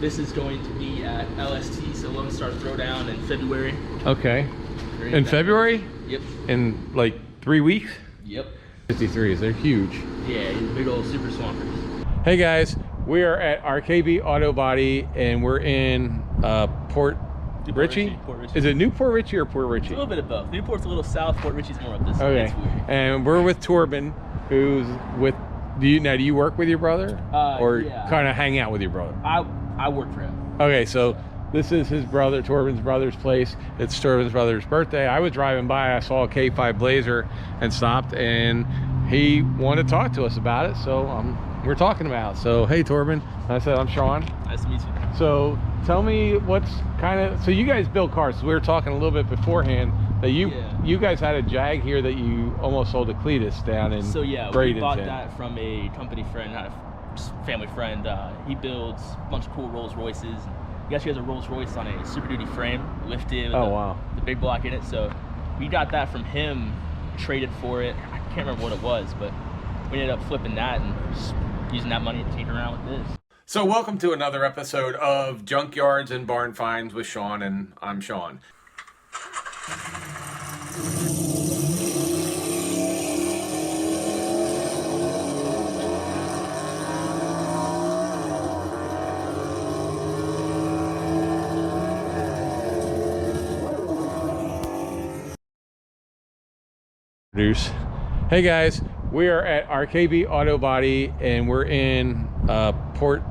this is going to be at LST, so Lone Star Throwdown in February. Okay. In February? Yep. In like 3 weeks? Yep. 53s, they're huge. Yeah, big old super swampers. Hey guys, we are at RKB Auto Body and we're in Port Richey? Port Richey. Is it New Port Richey or Port Richey? It's a little bit of both. Newport's a little south, Port Richey's more up this way. Okay. It's weird. And we're with Torben, who's with, do you work with your brother? Or yeah. kind of hang out with your brother? I work for him. Okay, so this is his brother, Torben's brother's place. It's Torben's brother's birthday. I was driving by, I saw a K5 Blazer and stopped, and he wanted to talk to us about it, so we're talking about it. So, hey Torben, I said, I'm Sean. Nice to meet you. So tell me what's kind of, so you guys build cars. So we were talking a little bit beforehand that you guys had a Jag here that you almost sold to Cletus down in So yeah, Bradenton. we bought that from a company friend, not a family friend. He builds a bunch of cool Rolls-Royces. He actually has a Rolls-Royce on a Super Duty frame, lifted with the big block in it. So we got that from him, traded for it. I can't remember what it was, but we ended up flipping that and just using that money to tinker around with this. So welcome to another episode of Junkyards and Barn Finds with Sean, and I'm Sean. Hey guys, we are at RKB Auto Body and we're in Port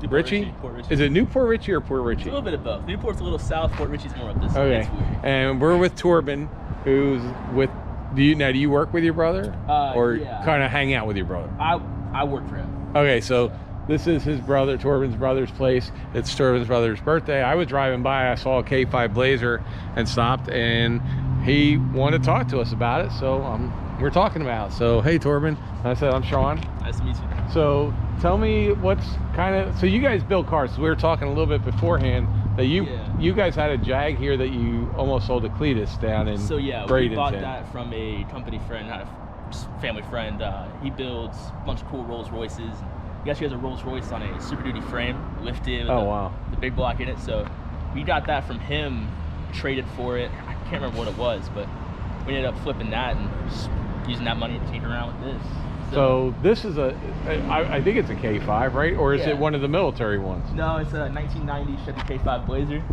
Richey? Port Richey. Is it New Port Richey or Port Richey? It's a little bit of both. Newport's a little south, Port Richey's more up this way. Okay. It's weird. And we're with Torben, who's with, do you work with your brother? Or yeah. kind of hang out with your brother? I work for him. Okay, so this is his brother, Torben's brother's place. It's Torben's brother's birthday. I was driving by, I saw a K5 Blazer and stopped, and he wanted to talk to us about it, so we're talking about it. So, hey Torben, I said, I'm Sean. Nice to meet you. So tell me what's kind of, so you guys build cars. So we were talking a little bit beforehand that you guys had a Jag here that you almost sold to Cletus down in So yeah, Bradenton. we bought that from a company friend, not a family friend. He builds a bunch of cool Rolls-Royces. He actually has a Rolls-Royce on a Super Duty frame, lifted with the big block in it. So we got that from him, traded for it. I can't remember what it was, but we ended up flipping that and just using that money to tinker around with this. So this is I think it's a K5, right? Or is it one of the military ones? No, it's a 1990 Chevy K5 Blazer.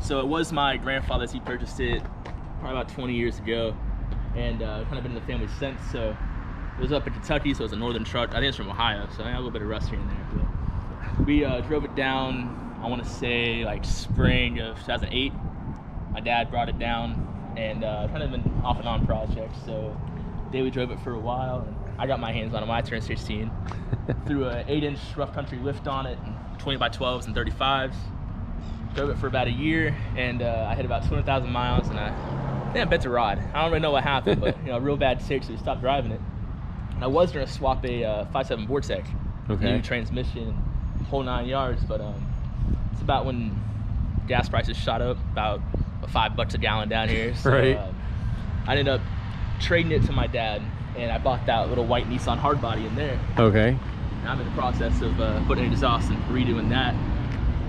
So it was my grandfather's. He purchased it probably about 20 years ago, and kind of been in the family since. So it was up in Kentucky, so it's a northern truck. I think it's from Ohio, so I have a little bit of rust here and there. But we drove it down, I want to say like spring of 2008. My dad brought it down, and kind of been off and on projects. So we drove it for a while, and I got my hands on it when I turned 16. Threw an 8-inch rough country lift on it, and 20 by 12s and 35s. Drove it for about a year, and I hit about 200,000 miles, and I bent to rod. I don't really know what happened, but real bad sick, so we stopped driving it. And I was gonna swap a 5.7 Vortex, new transmission, whole 9 yards, but it's about when gas prices shot up, about $5 a gallon down here. So, I ended up trading it to my dad, and I bought that little white Nissan hardbody in there. Okay. And I'm in the process of putting an exhaust and redoing that.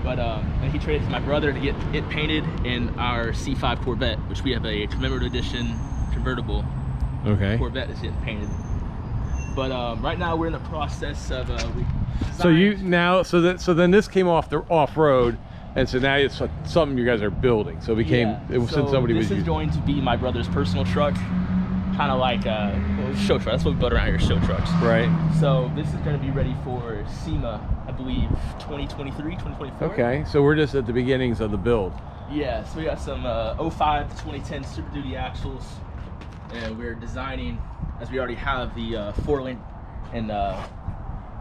But and he traded it to my brother to get it painted in our C5 Corvette, which we have a commemorative edition convertible Corvette that's getting painted. But right now we're in the process of so then this came off the off-road, and so now it's something you guys are building. So it became since somebody was using. This is going to be my brother's personal truck, kind of like show truck. That's what we build around here, show trucks. Right. So this is going to be ready for Sema, I believe 2023, 2024. Okay, so we're just at the beginnings of the build. Yeah, so we got some 05 to 2010 Super Duty axles, and we're designing, as we already have the 4-link and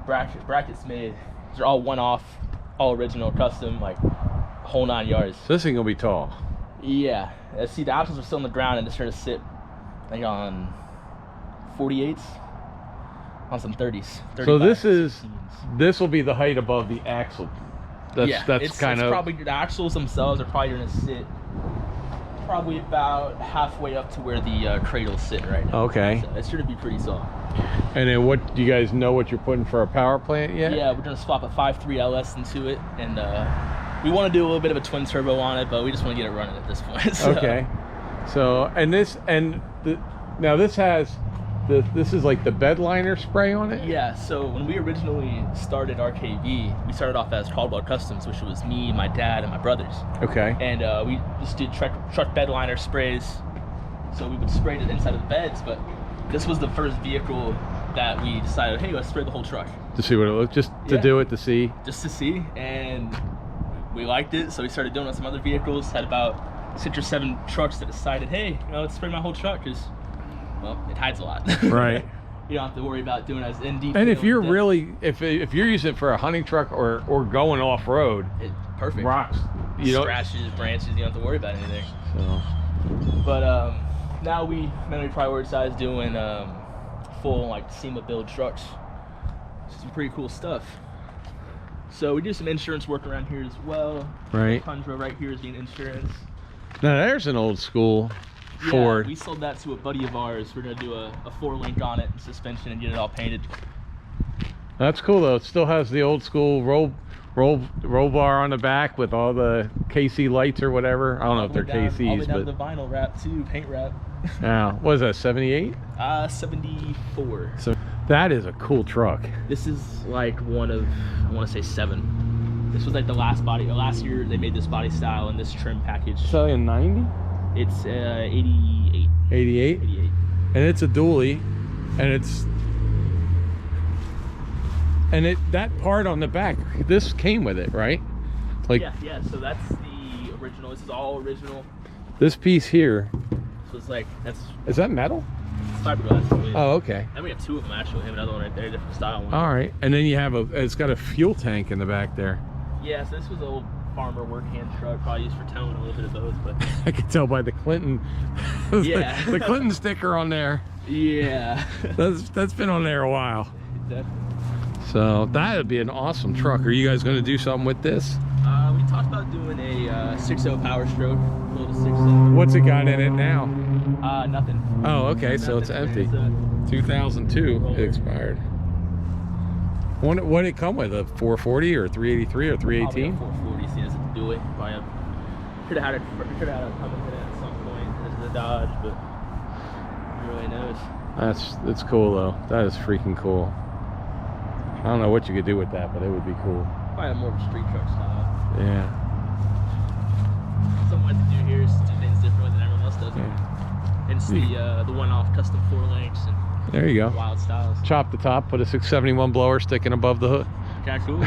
brackets made. They're all one-off, all original, custom, like whole 9 yards. So this thing will be tall. Yeah. See, the axles are still on the ground, and it's trying to sit like on 48s, on some 30s. So this will be the height above the axle. That's kind of probably, the axles themselves are probably going to sit probably about halfway up to where the cradle's sitting right now. Okay. So it's going to be pretty solid. And then what, do you guys know what you're putting for a power plant yet? Yeah, we're gonna swap a 5.3 LS into it, and we want to do a little bit of a twin turbo on it, but we just want to get it running at this point. So. Okay. So, now this has, this is like the bed liner spray on it? Yeah, so when we originally started RKV, we started off as Caldwell Customs, which was me, my dad, and my brothers. Okay. And we just did truck bed liner sprays. So we would spray the inside of the beds, but this was the first vehicle that we decided, hey, let's spray the whole truck. To see what it looked, just to do it, to see? Just to see, and we liked it, so we started doing it on some other vehicles. Had about 6 or 7 trucks that decided, hey, let's spray my whole truck, because, well, it hides a lot. Right. You don't have to worry about doing it as in detail. And if you're really, if you're using it for a hunting truck or going off-road, perfect. Rocks. Scratches, branches, you don't have to worry about anything. So. But now we mainly prioritize doing full like Sema build trucks. Some pretty cool stuff. So we do some insurance work around here as well. Right. Tundra right here is being insurance. Now there's an old school Ford. We sold that to a buddy of ours. We're gonna do a 4-link on it, and suspension, and get it all painted. That's cool though. It still has the old school roll bar on the back with all the KC lights or whatever. I don't know if they're KCs, all the way down but the vinyl wrap too, paint wrap. Yeah. What is that? 78? 74. So that is a cool truck. This is like one of, I want to say 7. This was like the last year they made this body style and this trim package. So in 90? It's 88. 88? 88. And it's a dually, and that part on the back, this came with it, right? Like, yeah, so that's the original. This is all original. This piece here, So it's like, is that metal? it's fiberglass. Oh, okay. Then we have 2 of them actually. We have another one right there, different style one. All right. And then you have it's got a fuel tank in the back there. Yeah, so this was an old farmer work hand truck, probably used for towing, a little bit of both, but I can tell by the Clinton, Yeah. the Clinton sticker on there. yeah. That's been on there a while. Definitely. So that would be an awesome truck. Are you guys going to do something with this? We talked about doing a 6.0 Power Stroke, a little 6.0. What's it got in it now? Nothing. Oh, okay, so it's empty. 2002 it expired. What did it come with? A 440 or 383 or 318? 440, so he doesn't do it. Could have had it coming to that at some point. This is a Dodge, but who really knows? That's cool though. That is freaking cool. I don't know what you could do with that, but it would be cool. Probably more of a street truck style. Yeah. Something I have to do here is do things differently than everyone else does. Yeah. And it's the one-off custom 4 links and There you go. wild styles. Chop the top, put a 671 blower sticking above the hood. Kinda cool.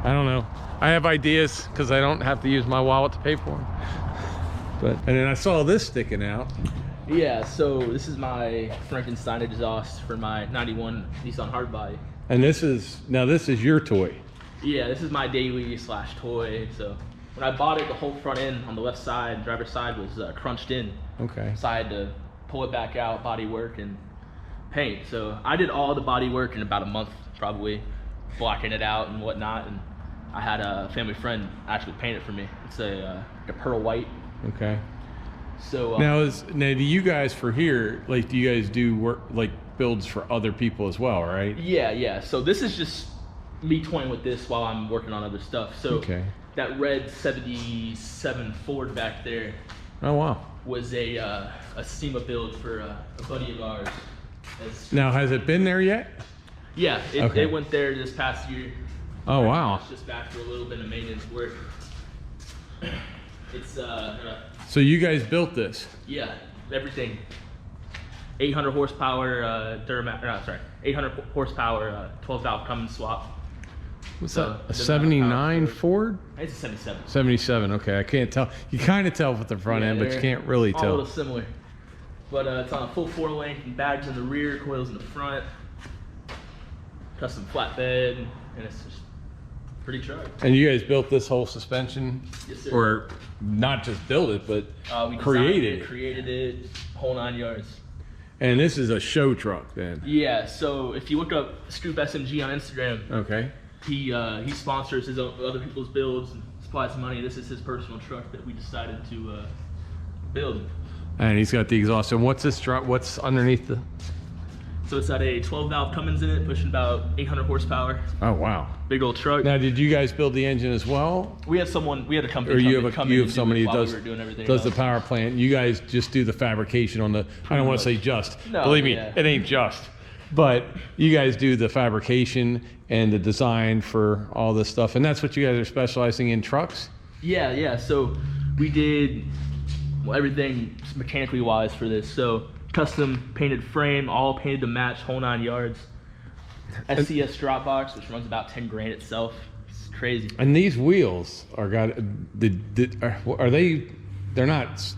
I don't know. I have ideas because I don't have to use my wallet to pay for them. And then I saw this sticking out. Yeah, so this is my Frankenstein exhaust for my 91 Nissan hardbody. And this is your toy. Yeah, this is my daily / toy. So when I bought it, the whole front end on the left side, driver's side, was crunched in. Okay. So I had to pull it back out, body work, and paint. So I did all the body work in about a month, probably, blocking it out and whatnot. And I had a family friend actually paint it for me. It's a pearl white. Okay. So now do you guys for here, like, do you guys do work like builds for other people as well, right? Yeah. So this is just me toying with this while I'm working on other stuff. So okay. That red 77 Ford back there. Oh wow. Was a Sema build for a buddy of ours. Now has it been there yet? Yeah, it went there this past year. Oh wow. It's just back for a little bit of maintenance work. It's so you guys built this? Yeah, everything. 800 horsepower 800 horsepower 12 valve Cummins swap. What's that? A 79 Ford? It's a 77. 77. Okay, I can't tell. You kind of tell with the front end, but you can't really tell. A little similar, but it's on a full 4-link, and bags in the rear, coils in the front, custom flatbed, and it's just pretty truck. And you guys built this whole suspension? Yes, sir. Or not just built it, but we created it, whole 9 yards. And this is a show truck then? Yeah. So if you look up Scoop SMG on Instagram, okay. He sponsors his own, other people's builds and supplies money. This is his personal truck that we decided to build. And he's got the exhaust. And what's this truck? What's underneath the? So it's got a 12 valve Cummins in it, pushing about 800 horsepower. Oh wow! Big old truck. Now, did you guys build the engine as well? We had a company. Or you have somebody who does the the power plant. You guys just do the fabrication on the. I don't want to say just. No, believe me, it ain't just. But you guys do the fabrication and the design for all this stuff, and that's what you guys are specializing in, trucks. Yeah. So we did everything mechanically wise for this. So custom painted frame, all painted to match, whole 9 yards. SCS drop box, which runs about 10 grand itself. It's crazy. And these wheels are are they? They're not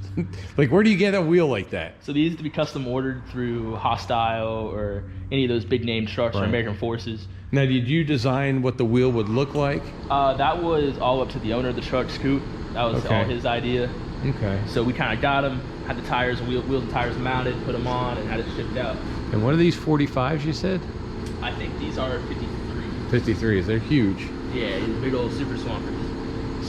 like, where do you get a wheel like that? So these to be custom ordered through Hostile or any of those big name trucks or American Forces. Now, did you design what the wheel would look like? That was all up to the owner of the truck, Scoot. That was all his idea. Okay. So we kind of got him, had the tires, wheels and tires mounted, put them on, and had it shipped out. And what are these 45s you said? I think these are 53. 53s, they're huge. Yeah, these big old super swampers.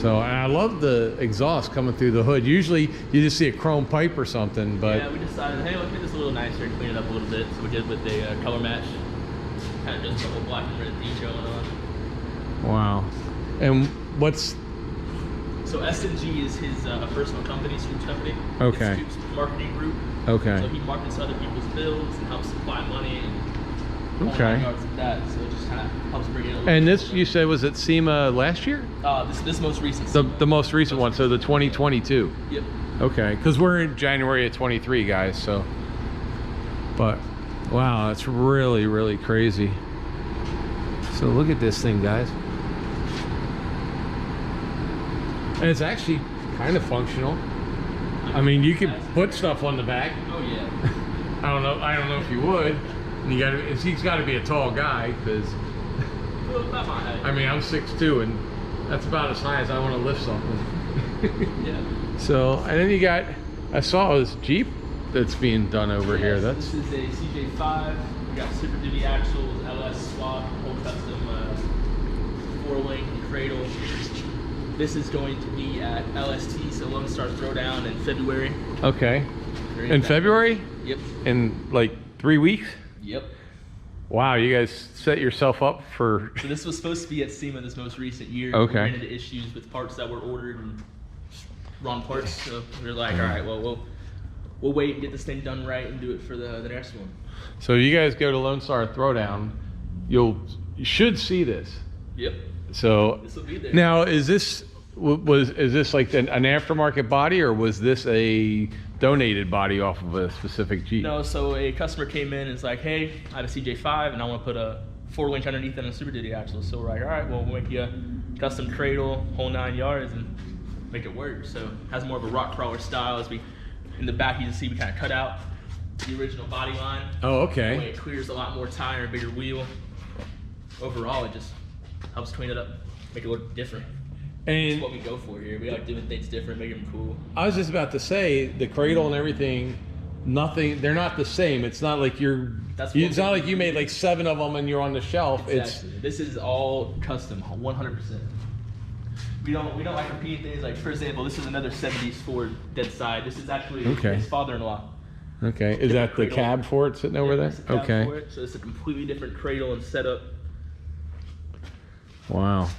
So, and I love the exhaust coming through the hood. Usually you just see a chrome pipe or something, but... Yeah, we decided, hey, let's make this a little nicer and clean it up a little bit. So we did with a color match. Kind of just a whole black and red theme going on. Wow. And what's... So S&G is his personal company, Scoop's company. Okay. It's Scoop's marketing group. Okay. So he markets other people's builds and helps supply money and okay. yards of that. So it just kind of helps bring it. And this, you said, was at Sema last year? This most recent. The most recent one. So the 2022. Yep. Okay, because we're in January of 23, guys. So, but wow, that's really, really crazy. So look at this thing, guys. And it's actually kind of functional. I mean, you could put stuff on the back. Oh yeah. I don't know if you would. And he's got to be a tall guy, because Well, about my height. I mean, I'm 6'2", and that's about as high as I want to lift something. Yeah. So, and then you got, I saw this Jeep that's being done over here. That's This is a CJ5. We got Super Duty axles, LS swap, whole custom 4-link cradle. This is going to be at LST, so Lone Star Throwdown in February. okay. In February? Yep. In like 3 weeks? Yep. Wow, you guys set yourself up for... So this was supposed to be at SEMA this most recent year. Okay. We ran into issues with parts that were ordered and wrong parts, so we were like, all right, well, we'll wait and get this thing done right and do it for the next one. So you guys go to Lone Star Throwdown, you should see this. Yep. So This will be there. now, is this like an aftermarket body, or was this a donated body off of a specific Jeep? No, so a customer came in and is like, hey, I have a CJ5 and I want to put a 4-winch underneath it and a Super Duty axle. So we're like, all right, well, we'll make you a custom cradle, whole 9 yards, and make it work. So it has more of a rock crawler style. As we, in the back, you can see we kind of cut out the original body line. Oh, okay. That way it clears a lot more tire, bigger wheel. Overall, it just helps clean it up, make it look different. And That's what we go for here. We like doing things different, making them cool. I was just about to say, the cradle and everything, they're not the same. It's not like it's not like you made like 7 of them and you're on the shelf. Exactly. This is all custom, 100%. We don't like repeating things. Like, for example, this is another 70s Ford dead side. This is actually his father-in-law. Okay, is that the cab for it sitting over there? Okay. For it. So it's a completely different cradle and setup. Wow.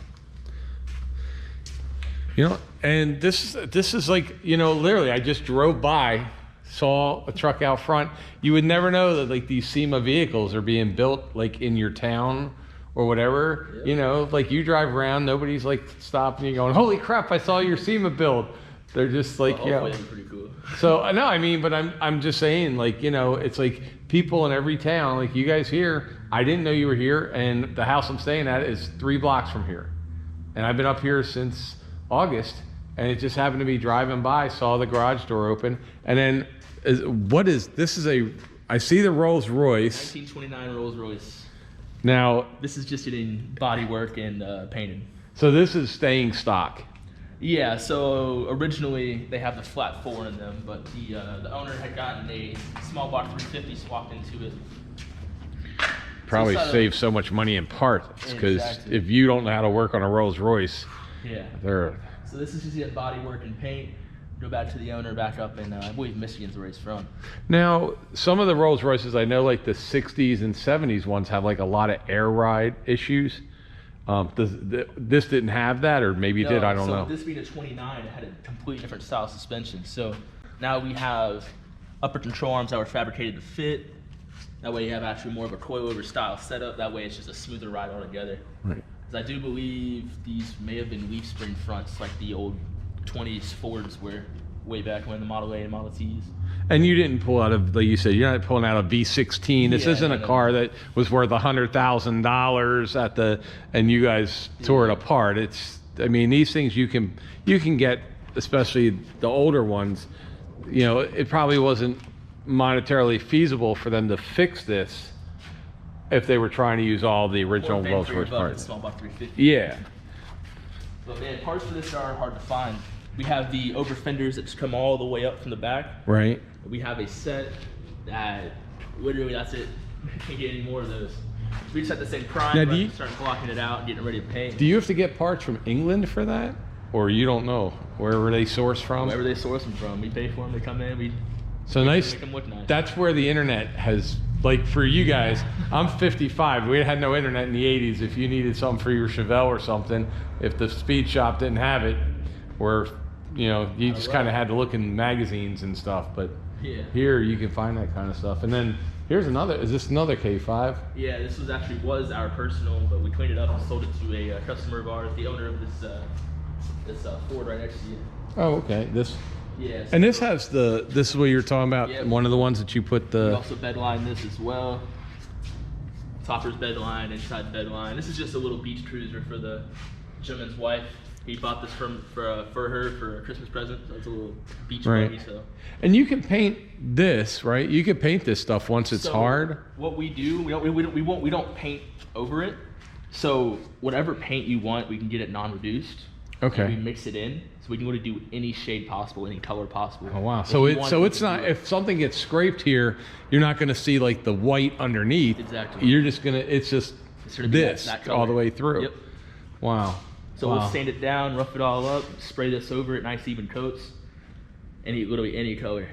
You know, and this is like, you know, literally I just drove by, saw a truck out front. You would never know that like these SEMA vehicles are being built like in your town or whatever. Yeah. You know, like you drive around, nobody's like stopping you going, holy crap, I saw your SEMA build. They're just like, well, yeah. Pretty cool. So no, I mean, but I'm just saying, like, you know, it's like people in every town, like you guys here, I didn't know you were here, and the house I'm staying at is 3 blocks from here. And I've been up here since August, and it just happened to be driving by, saw the garage door open, and then I see the Rolls-Royce. 1929 Rolls-Royce. Now this is just getting body work and painted. So this is staying stock. Yeah, so originally they have the flat 4 in them, but the owner had gotten a small block 350 swapped into it. Probably save so much money in parts, because if you don't know how to work on a Rolls-Royce, yeah. they're... So this is just getting body work and paint. go back to the owner, back up, and I believe Michigan's where he's from. Now, some of the Rolls Royces, I know like the 60s and 70s ones have like a lot of air ride issues. This didn't have that, or maybe it did, I don't know. This being a 29, it had a completely different style suspension. So now we have upper control arms that were fabricated to fit. That way you have actually more of a coilover style setup. That way it's just a smoother ride altogether. Right. Because I do believe these may have been leaf spring fronts like the old 20s Fords were way back when, the Model A and Model Ts. And you didn't pull out of, like you said, you're not pulling out a V16. This isn't a car that was worth $100,000 at the, and you guys tore it apart. It's, I mean, these things you can get, especially the older ones. You know, it probably wasn't monetarily feasible for them to fix this if they were trying to use all the original Rolls-Royce parts. Small about 350. Yeah. But man, parts for this are hard to find. We have the over fenders that just come all the way up from the back. Right. We have a set that literally that's it. Can't get any more of those. We just had the same prime, now, but start blocking it out and getting ready to paint. Do you have to get parts from England for that? Or you don't know wherever they source from? Wherever they source them from. We pay for them, they come in, we nice. make them look nice. That's where the internet has, like for you guys, I'm 55. We had no internet in the 80s. If you needed something for your Chevelle or something, if the speed shop didn't have it, or you know, you just kind of had to look in magazines and stuff. But here you can find that kind of stuff. And then here's another. Is this another K5? Yeah, this was our personal, but we cleaned it up and sold it to a customer of ours, the owner of this Ford right next to you. Oh, okay. This. Yeah. And this has this is what you're talking about. Yep. One of the ones that you put the. We also bedline this as well. Topper's bedline, inside bedline. This is just a little beach cruiser for the gentleman's wife. He bought this for her for a Christmas present. So it's a little beach buggy. So. And you can paint this, right? You can paint this stuff once it's hard. What we do, we don't paint over it. So whatever paint you want, we can get it non-reduced. Okay. And we mix it in, so we can go to do any shade possible, any color possible. Oh wow! So it's not, if something gets scraped here, you're not going to see like the white underneath. Exactly. You're just gonna, it's just this that all the way through. Yep. Wow. So we'll sand it down, rough it all up, spray this over it, nice even coats, literally any color,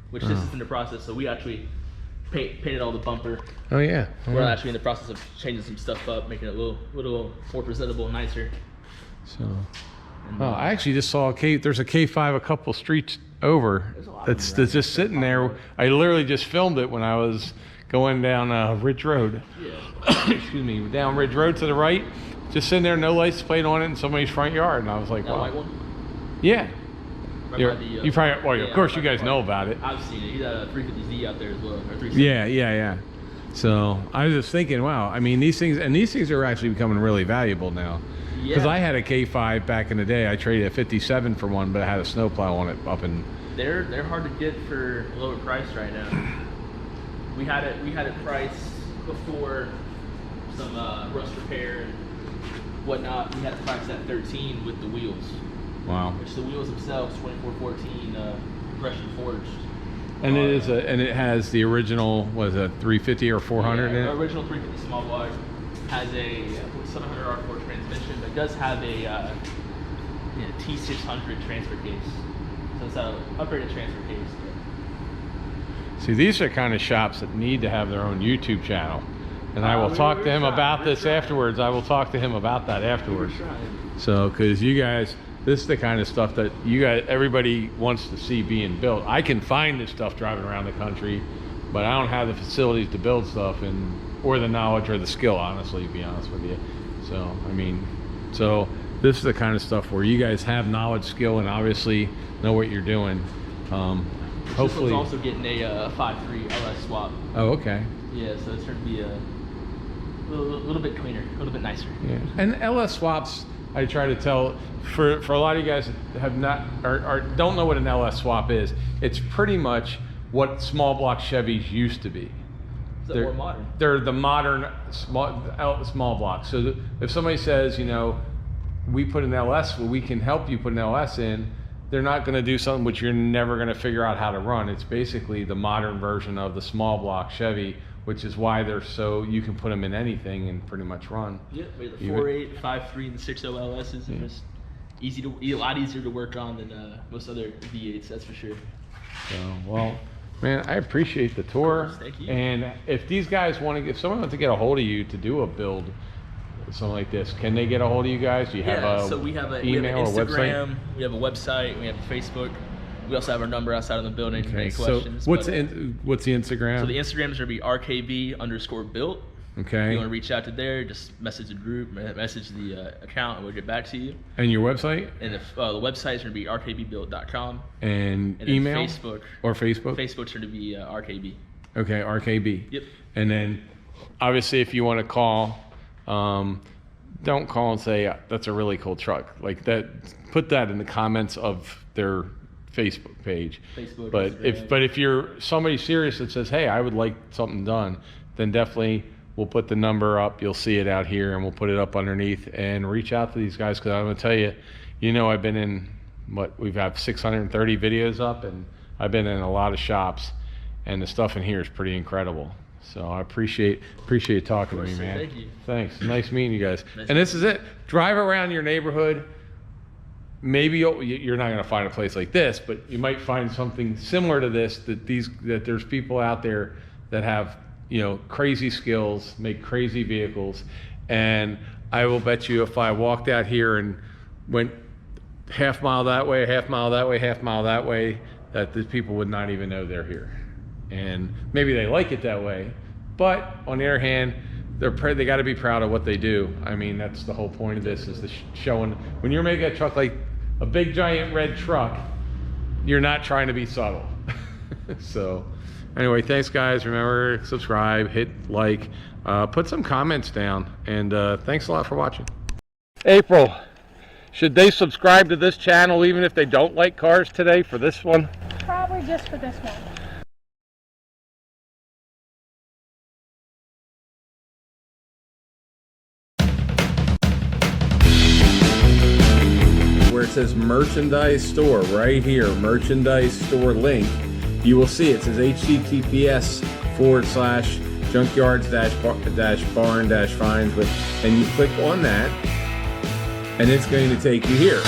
which this is in the process. So we actually painted all the bumper. Oh yeah. We're actually in the process of changing some stuff up, making it a little more presentable and nicer. So, I actually just saw there's a K5 a couple streets over that's just sitting there. I literally just filmed it when I was going down Ridge Road. Yeah. Excuse me, down Ridge Road to the right, just sitting there, no license plate on it in somebody's front yard, and I was like, wow. Yeah. You probably, well, of course you guys know about it. I've seen it. He's got a 350Z out there as well, or 360. Yeah. So I was just thinking, wow. I mean, these things are actually becoming really valuable now. Because I had a K5 back in the day. I traded a 57 for one, but I had a snowplow on it up in. They're hard to get for a lower price right now. We had it priced before some rust repair and whatnot. We had it priced at 13 with the wheels. Wow. Which the wheels themselves 2414 compression forged. And it has the original, was it 350 or 400 in it? The original 350 small block has a 700 R4 transmission, but it does have a T600 transfer case. So it's an upgraded transfer case. See, these are kind of shops that need to have their own YouTube channel. And I will talk to him about this afterwards. I will talk to him about that afterwards. So, because you guys, this is the kind of stuff that everybody wants to see being built. I can find this stuff driving around the country, but I don't have the facilities to build stuff or the knowledge or the skill, honestly, to be honest with you. So, I mean, this is the kind of stuff where you guys have knowledge, skill, and obviously know what you're doing. Hopefully. This one's also getting a 5.3 LS swap. Oh, okay. Yeah, so it's going to be a little bit cleaner, a little bit nicer. Yeah. And LS swaps, I try to tell, for a lot of you guys that have not, or don't know what an LS swap is, it's pretty much what small block Chevys used to be. They're more modern. They're the modern small blocks. So if somebody says, we put an LS, well, we can help you put an LS in, they're not going to do something which you're never going to figure out how to run. It's basically the modern version of the small block Chevy, which is why you can put them in anything and pretty much run. Yeah, the 4.8, 5.3, and the 6.0 LSs are just a lot easier to work on than most other V8s, that's for sure. So, well, man, I appreciate the tour. Thank you. And if these guys if someone wants to get a hold of you to do a build, something like this, can they get a hold of you guys? Do you have a so we have an email or Instagram, website? we have a website, we have a Facebook. We also have our number outside of the building for any So questions. what's the Instagram? So the Instagram is going to be RKB_built. Okay. If you want to reach out to there, just message the group, message the account, and we'll get back to you. And your website? And the website is going to be rkbbuilt.com. And then email? Facebook. Or Facebook? Facebook's going to be RKB. Okay, RKB. Yep. And then, obviously, if you want to call, don't call and say, that's a really cool truck. Like that, put that in the comments of their Facebook page. Facebook, but Instagram. if you're somebody serious that says, hey, I would like something done, then definitely we'll put the number up. You'll see it out here, and we'll put it up underneath, and reach out to these guys, because I'm going to tell you, I've been in we've had 630 videos up, and I've been in a lot of shops, and the stuff in here is pretty incredible. So I appreciate talking to me, man. Thank you. Thanks. Nice meeting you guys. Nice And this is it. Drive around your neighborhood. Maybe you're not going to find a place like this, but you might find something similar to this. That there's people out there that have crazy skills, make crazy vehicles, and I will bet you if I walked out here and went half mile that way, half mile that way, half mile that way, that the people would not even know they're here. And maybe they like it that way, but on the other hand, they got to be proud of what they do. I mean, that's the whole point of this, is the showing. When you're making a truck like a big giant red truck, you're not trying to be subtle. So anyway, thanks guys. Remember, subscribe, hit like, put some comments down, and thanks a lot for watching. April, should they subscribe to this channel even if they don't like cars today for this one? Probably just for this one. Where it says merchandise store right here, merchandise store link, you will see it says https:/junkyards-barn-finds, and you click on that, and it's going to take you here.